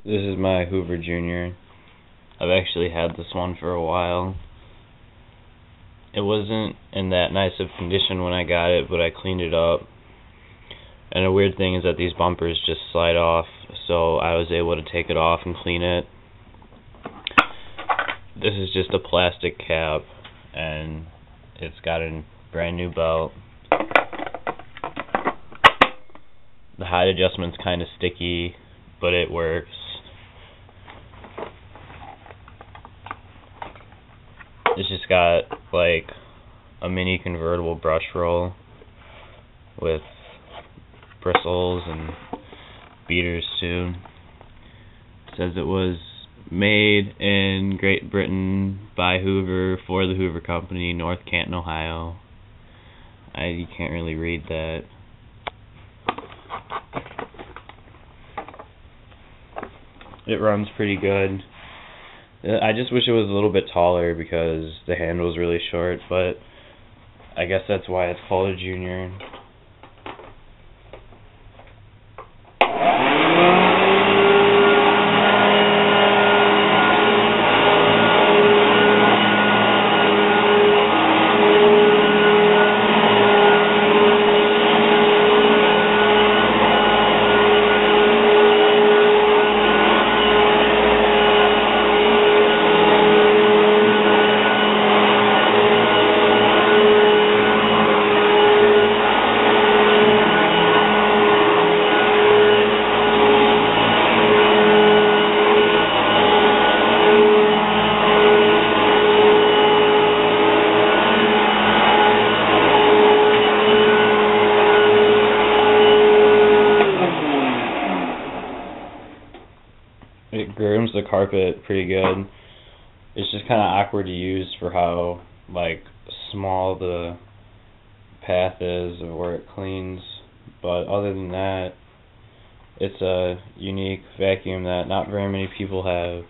This is my Hoover Junior. I've actually had this one for a while. It wasn't in that nice of condition when I got it, but I cleaned it up. And the weird thing is that these bumpers just slide off, so I was able to take it off and clean it. This is just a plastic cap, and it's got a brand new belt. The height adjustment's kind of sticky, but it works. It's just got like a mini convertible brush roll with bristles and beaters too. It says it was made in Great Britain by Hoover for the Hoover Company, North Canton, Ohio. You can't really read that. It runs pretty good. I just wish it was a little bit taller because the handle's really short, but I guess that's why it's called a Junior. It grooms the carpet pretty good. It's just kind of awkward to use for how like small the path is of where it cleans, but other than that, it's a unique vacuum that not very many people have.